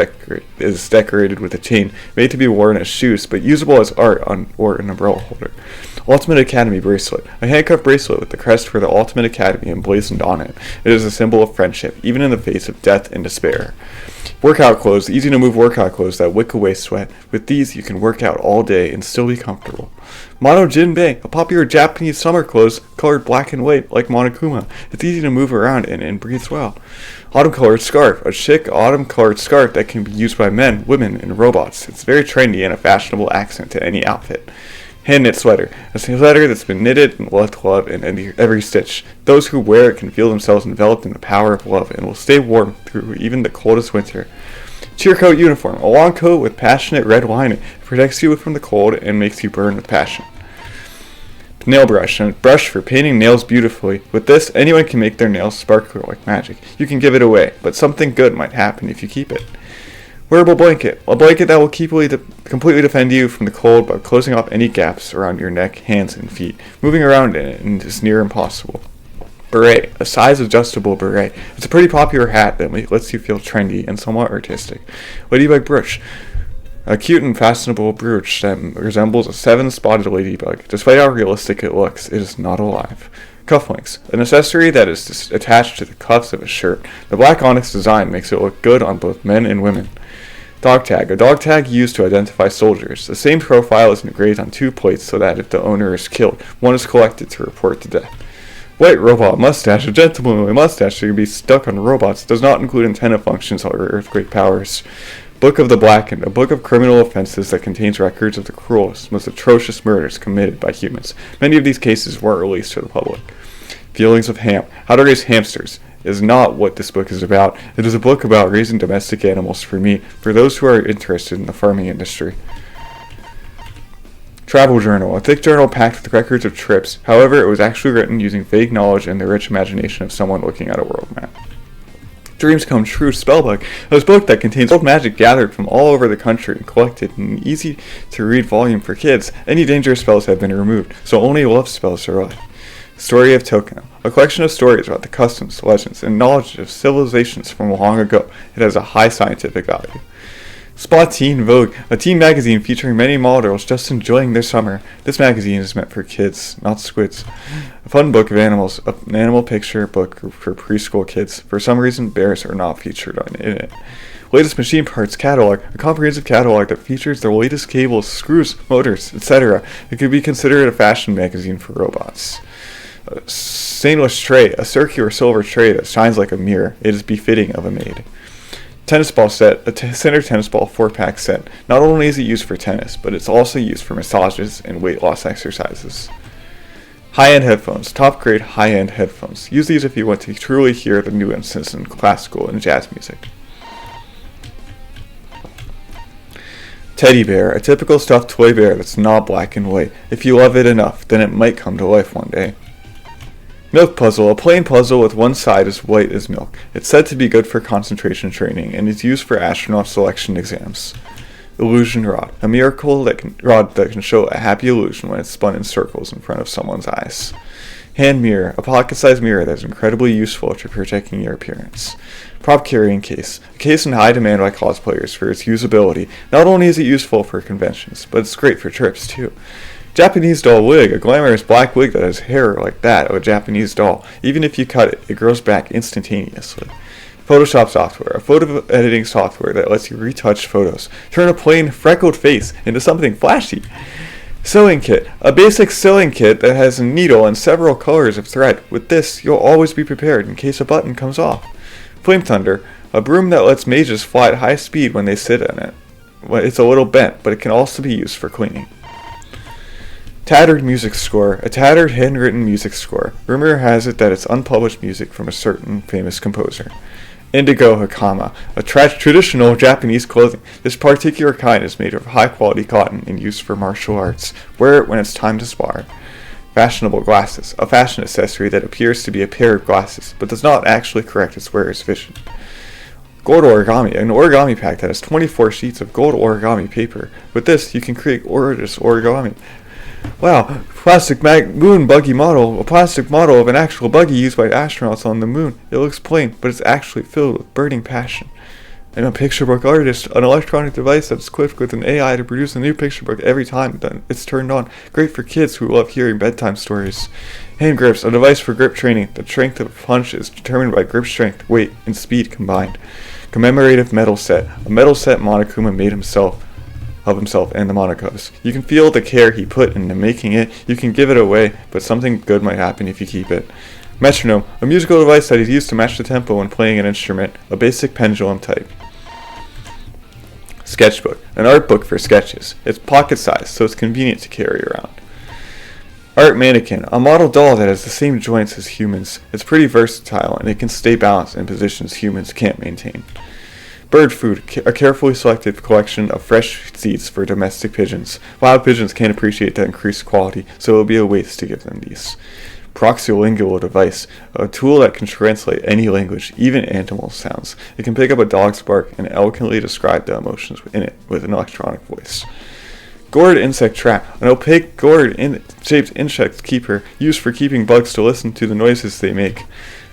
[SPEAKER 1] is decorated with a chain, made to be worn as shoes, but usable as art or an umbrella holder. Ultimate Academy bracelet. A handcuff bracelet with the crest for the Ultimate Academy emblazoned on it. It is a symbol of friendship, even in the face of death and despair. Workout clothes. Easy to move workout clothes that wick away sweat. With these, you can work out all day and still be comfortable. Mono Jinbei. A popular Japanese summer clothes colored black and white like Monokuma. It's easy to move around in and breathes well. Autumn colored scarf. A chic autumn colored scarf that can be used by men, women, and robots. It's very trendy and a fashionable accent to any outfit. Hand knit sweater. A sweater that's been knitted and with love in every stitch. Those who wear it can feel themselves enveloped in the power of love and will stay warm through even the coldest winter. Cheer coat uniform. A long coat with passionate red lining. It protects you from the cold and makes you burn with passion. Nail brush. A brush for painting nails beautifully. With this, anyone can make their nails sparkle like magic. You can give it away, but something good might happen if you keep it. Wearable blanket. A blanket that will completely defend you from the cold by closing off any gaps around your neck, hands, and feet. Moving around in it is near impossible. Beret. A size adjustable beret. It's a pretty popular hat that lets you feel trendy and somewhat artistic. Ladybug brooch. A cute and fashionable brooch that resembles a 7-spotted ladybug. Despite how realistic it looks, it is not alive. Cufflinks. An accessory that is attached to the cuffs of a shirt. The black onyx design makes it look good on both men and women. Dog tag. A dog tag used to identify soldiers. The same profile is engraved on 2 plates so that if the owner is killed, one is collected to report the death. White robot mustache. A gentlemanly mustache that can be stuck on robots. Does not include antenna functions or earthquake powers. Book of the Blackened. A book of criminal offenses that contains records of the cruelest, most atrocious murders committed by humans. Many of these cases weren't released to the public. Feelings of Ham. How to Raise Hamsters is not what this book is about. It is a book about raising domestic animals for meat, for those who are interested in the farming industry. Travel journal. A thick journal packed with records of trips. However, it was actually written using vague knowledge and the rich imagination of someone looking at a world map. Dreams Come True spellbook. A book that contains old magic gathered from all over the country and collected in an easy-to-read volume for kids. Any dangerous spells have been removed, so only love spells survive. Story of Tokyo. A collection of stories about the customs, legends, and knowledge of civilizations from long ago. It has a high scientific value. Spot Teen Vogue, a teen magazine featuring many models just enjoying their summer. This magazine is meant for kids, not squids. A fun book of animals, an animal picture book for preschool kids. For some reason, bears are not featured in it. Latest Machine Parts Catalog, a comprehensive catalog that features the latest cables, screws, motors, etc. It could be considered a fashion magazine for robots. Stainless tray, a circular silver tray that shines like a mirror. It is befitting of a maid. Tennis ball set, a center tennis ball 4-pack set. Not only is it used for tennis, but it's also used for massages and weight loss exercises. High-end headphones, top-grade high-end headphones. Use these if you want to truly hear the nuances in classical and jazz music. Teddy bear, a typical stuffed toy bear that's not black and white. If you love it enough, then it might come to life one day. Milk puzzle, a plain puzzle with one side as white as milk. It's said to be good for concentration training and is used for astronaut selection exams. Illusion rod, a rod that can show a happy illusion when it's spun in circles in front of someone's eyes. Hand mirror, a pocket-sized mirror that is incredibly useful for protecting your appearance. Prop carrying case, a case in high demand by cosplayers for its usability. Not only is it useful for conventions, but it's great for trips too. Japanese doll wig, a glamorous black wig that has hair like that of a Japanese doll. Even if you cut it, it grows back instantaneously. Photoshop software, a photo editing software that lets you retouch photos. Turn a plain, freckled face into something flashy. Sewing kit, a basic sewing kit that has a needle and several colors of thread. With this, you'll always be prepared in case a button comes off. Flame thunder, a broom that lets mages fly at high speed when they sit on it. it's a little bent, but it can also be used for cleaning. Tattered music score. A tattered handwritten music score. Rumor has it that it's unpublished music from a certain famous composer. Indigo hakama, a traditional Japanese clothing. This particular kind is made of high-quality cotton and used for martial arts. Wear it when it's time to spar. Fashionable glasses, a fashion accessory that appears to be a pair of glasses, but does not actually correct its wearer's vision. Gold origami, an origami pack that has 24 sheets of gold origami paper. With this, you can create gorgeous origami. Wow, plastic moon buggy model, a plastic model of an actual buggy used by astronauts on the moon. It looks plain, but it's actually filled with burning passion. I'm a picture book artist, an electronic device that's equipped with an AI to produce a new picture book every time it's turned on. Great for kids who love hearing bedtime stories. Hand grips, a device for grip training. The strength of a punch is determined by grip strength, weight, and speed combined. Commemorative metal set, a metal set Monokuma made of himself and the Monokos. You can feel the care he put into making it. You can give it away, but something good might happen if you keep it. Metronome, a musical device that is used to match the tempo when playing an instrument, a basic pendulum type. Sketchbook, an art book for sketches. It's pocket-sized, so it's convenient to carry around. Art mannequin, a model doll that has the same joints as humans. It's pretty versatile, and it can stay balanced in positions humans can't maintain. Bird food, a carefully selected collection of fresh seeds for domestic pigeons. Wild pigeons can't appreciate the increased quality, so it will be a waste to give them these. Proxyolingual device, a tool that can translate any language, even animal sounds. It can pick up a dog's bark and eloquently describe the emotions in it with an electronic voice. Gourd insect trap, an opaque gourd-shaped insect keeper used for keeping bugs to listen to the noises they make.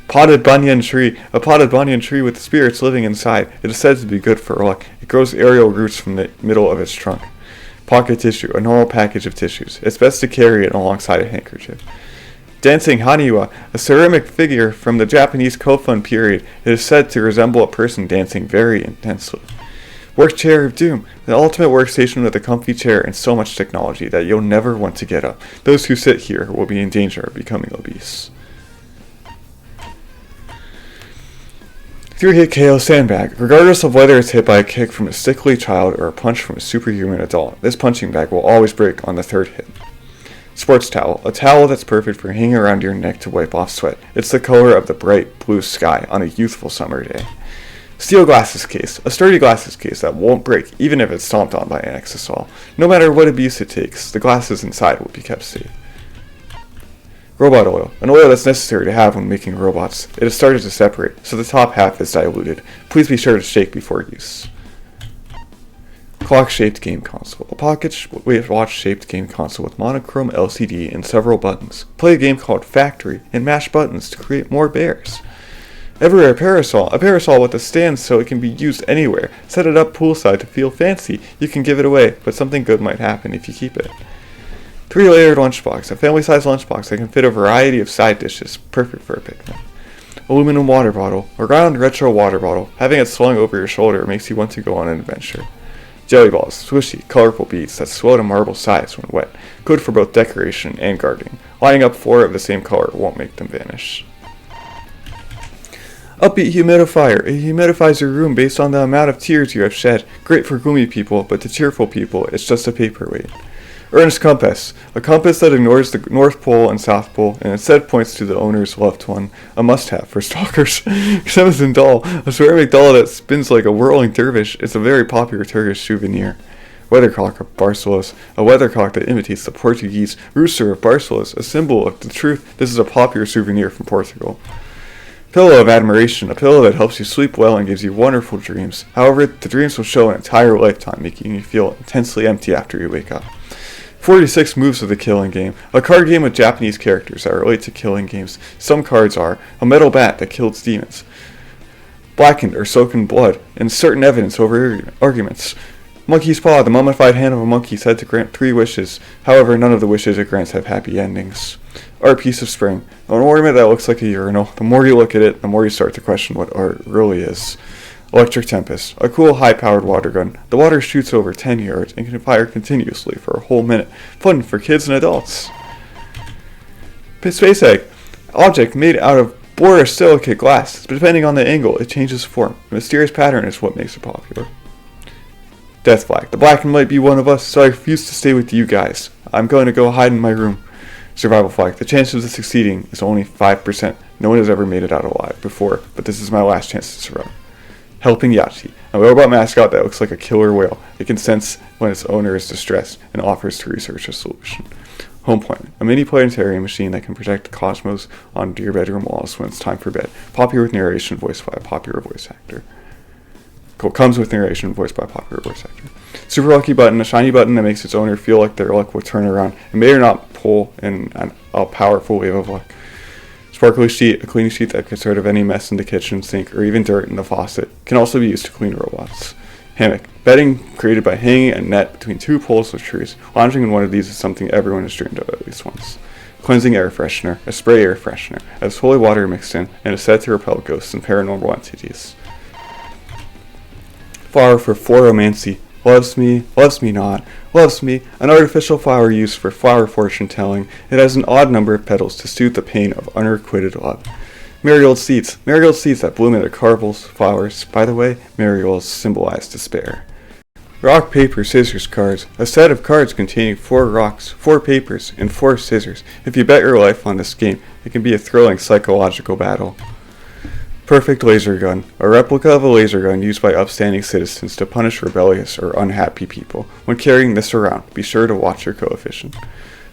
[SPEAKER 1] Potted banyan tree, a potted banyan tree with spirits living inside. It is said to be good for luck. It grows aerial roots from the middle of its trunk. Pocket tissue, a normal package of tissues. It's best to carry it alongside a handkerchief. Dancing haniwa, a ceramic figure from the Japanese Kofun period. It is said to resemble a person dancing very intensely. Work chair of doom, the ultimate workstation with a comfy chair and so much technology that you'll never want to get up. Those who sit here will be in danger of becoming obese. 3-hit KO sandbag. Regardless of whether it's hit by a kick from a sickly child or a punch from a superhuman adult, this punching bag will always break on the third hit. Sports towel. A towel that's perfect for hanging around your neck to wipe off sweat. It's the color of the bright blue sky on a youthful summer day. Steel glasses case. A sturdy glasses case that won't break even if it's stomped on by an exisal. No matter what abuse it takes, the glasses inside will be kept safe. Robot oil, an oil that's necessary to have when making robots. It has started to separate, so the top half is diluted. Please be sure to shake before use. Clock-shaped game console, a pocket watch-shaped game console with monochrome LCD and several buttons. Play a game called Factory and mash buttons to create more bears. Everywhere parasol, a parasol with a stand so it can be used anywhere. Set it up poolside to feel fancy. You can give it away, but something good might happen if you keep it. 3-layered lunchbox, a family-sized lunchbox that can fit a variety of side dishes, perfect for a picnic. Aluminum water bottle, a round retro water bottle. Having it slung over your shoulder makes you want to go on an adventure. Jelly balls, swishy, colorful beads that swell to marble size when wet. Good for both decoration and gardening. Lining up 4 of the same color won't make them vanish. Upbeat humidifier. It humidifies your room based on the amount of tears you have shed. Great for gloomy people, but to cheerful people, it's just a paperweight. Earnest compass. A compass that ignores the North Pole and South Pole and instead points to the owner's loved one. A must-have for stalkers. Crimson doll. A ceramic doll that spins like a whirling dervish. It's a very popular Turkish souvenir. Weathercock of Barcelos. A weathercock that imitates the Portuguese rooster of Barcelos. A symbol of the truth. This is a popular souvenir from Portugal. Pillow of admiration. A pillow that helps you sleep well and gives you wonderful dreams. However, the dreams will show an entire lifetime, making you feel intensely empty after you wake up. 46 moves of the killing game. A card game with Japanese characters that relate to killing games. Some cards are a metal bat that kills demons, blackened or soaked in blood, and certain evidence over arguments. Monkey's paw, the mummified hand of a monkey said to grant 3 wishes. However, none of the wishes it grants have happy endings. Art piece of spring. An ornament that looks like a urinal. The more you look at it, the more you start to question what art really is. Electric Tempest, a cool high-powered water gun. The water shoots over 10 yards and can fire continuously for a whole minute. Fun for kids and adults. Space egg, object made out of borosilicate glass. Depending on the angle, it changes form. The mysterious pattern is what makes it popular. Death flag. The Blacken might be one of us, so I refuse to stay with you guys. I'm going to go hide in my room. Survival flag. The chances of succeeding is only 5%. No one has ever made it out alive before, but this is my last chance to survive. Helping Yachi. A robot mascot that looks like a killer whale. It can sense when its owner is distressed and offers to research a solution. Home planet. A mini planetarium machine that can project the cosmos onto your bedroom walls when it's time for bed. Popular with narration voiced by a popular voice actor. Cool. Comes with narration voiced by a popular voice actor. Super lucky button. A shiny button that makes its owner feel like their luck will turn around. It may or not pull in a powerful wave of luck. Sparkly sheet. A cleaning sheet that gets rid of any mess in the kitchen sink or even dirt in the faucet. Can also be used to clean robots. Hammock. Bedding created by hanging a net between two poles of trees. Lounging in one of these is something everyone has dreamed of at least once. Cleansing air freshener. A spray air freshener. Has holy water mixed in and is said to repel ghosts and paranormal entities. Flower for phoromancy. Loves me not. Loves me. An artificial flower used for flower fortune telling. It has an odd number of petals to soothe the pain of unrequited love. Marigold seeds. Marigold seeds that bloom in their carvels, flowers. By the way, marigolds symbolize despair. Rock, paper, scissors cards. A set of cards containing 4 rocks, 4 papers, and 4 scissors. If you bet your life on this game, it can be a thrilling psychological battle. Perfect laser gun. A replica of a laser gun used by upstanding citizens to punish rebellious or unhappy people. When carrying this around, be sure to watch your coefficient.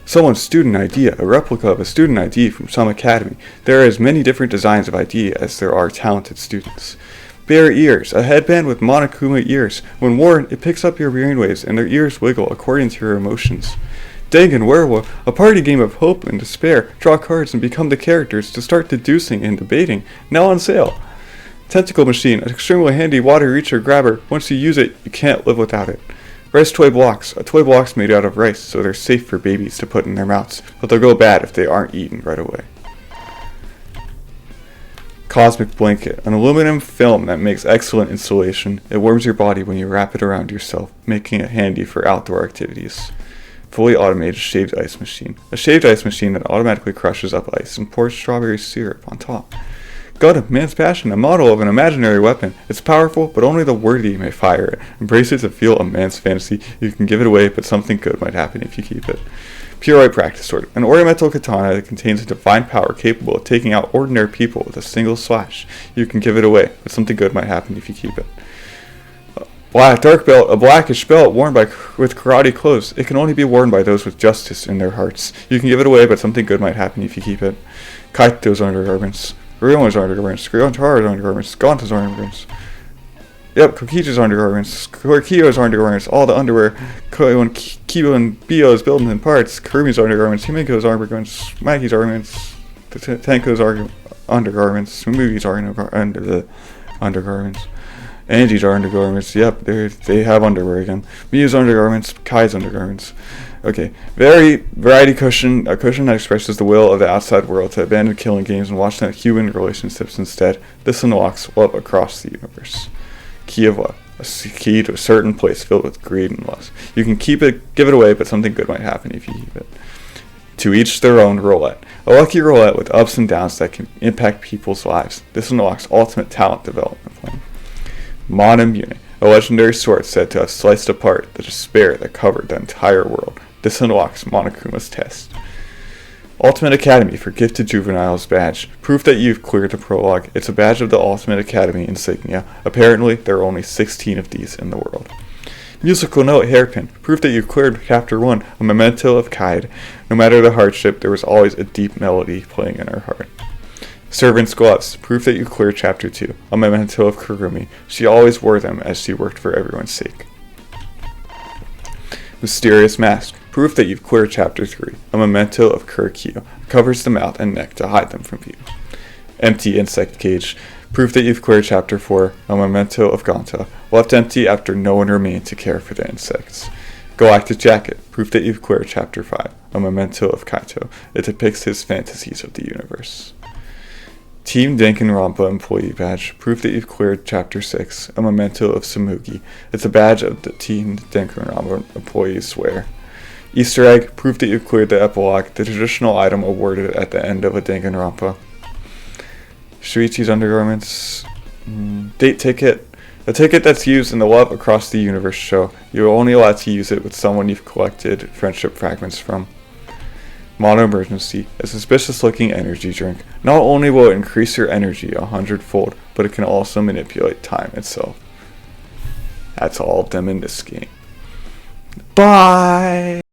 [SPEAKER 1] Someone's student ID, a replica of a student ID from some academy. There are as many different designs of ID as there are talented students. Bare ears, a headband with Monokuma ears. When worn, it picks up your brainwaves and their ears wiggle according to your emotions. Danganronpa, a party game of hope and despair. Draw cards and become the characters to start deducing and debating. Now on sale. Tentacle machine, an extremely handy water reacher grabber. Once you use it, you can't live without it. Rice toy blocks. A toy block's made out of rice, so they're safe for babies to put in their mouths, but they'll go bad if they aren't eaten right away. Cosmic blanket. An aluminum film that makes excellent insulation. It warms your body when you wrap it around yourself, making it handy for outdoor activities. Fully automated shaved ice machine. A shaved ice machine that automatically crushes up ice and pours strawberry syrup on top. Gundam, man's passion, a model of an imaginary weapon. It's powerful, but only the worthy may fire it. Embrace it to feel a man's fantasy. You can give it away, but something good might happen if you keep it. Pure White Practice Sword. An ornamental katana that contains a divine power capable of taking out ordinary people with a single slash. You can give it away, but something good might happen if you keep it. Black Dark Belt, a blackish belt worn with karate clothes. It can only be worn by those with justice in their hearts. You can give it away, but something good might happen if you keep it. Kaito's undergarments. Ryoma's undergarments. Ryotara's undergarments. Gonta's undergarments. Yep, Kokichi's undergarments. Korikyo's undergarments. All the underwear. Koyo and Kibo and Bio's building in parts. Kurumi's undergarments. Himiko's undergarments. Maki's undergarments. Tenko's undergarments. Sumugi's undergarments. Angie's undergarments. Yep, they have underwear again. Miyu's undergarments. Kai's undergarments. Okay. Variety cushion. A cushion that expresses the will of the outside world to abandon killing games and watch them human relationships instead. This unlocks love across the universe. Key of love. A key to a certain place filled with greed and lust. You can keep it, give it away, but something good might happen if you keep it. To each their own roulette. A lucky roulette with ups and downs that can impact people's lives. This unlocks ultimate talent development plan. Monimune, a legendary sword said to have sliced apart the despair that covered the entire world. This unlocks Monokuma's test. Ultimate Academy for Gifted Juveniles badge. Proof that you've cleared the prologue. It's a badge of the Ultimate Academy insignia. Apparently, there are only 16 of these in the world. Musical note hairpin. Proof that you've cleared Chapter 1, a memento of Kaide. No matter the hardship, there was always a deep melody playing in her heart. Servant's gloves. Proof that you cleared Chapter 2, a memento of Kurumi. She always wore them as she worked for everyone's sake. Mysterious mask. Proof that you've cleared Chapter 3, a memento of Kurikyo. Covers the mouth and neck to hide them from view. Empty insect cage. Proof that you've cleared Chapter 4, a memento of Gonta. Left empty after no one remained to care for the insects. Galactic jacket. Proof that you've cleared Chapter 5, a memento of Kaito. It depicts his fantasies of the universe. Team Danganronpa employee badge. Proof that you've cleared Chapter 6, a memento of Sumugi. It's a badge of the Team Danganronpa employees wear. Easter egg. Proof that you've cleared the epilogue, the traditional item awarded at the end of a Danganronpa. Shuichi's undergarments. Date ticket. A ticket that's used in the Love Across the Universe show. You're only allowed to use it with someone you've collected friendship fragments from. Mono Emergency, a suspicious-looking energy drink. Not only will it increase your energy 100-fold, but it can also manipulate time itself. That's all of them in this game. Bye!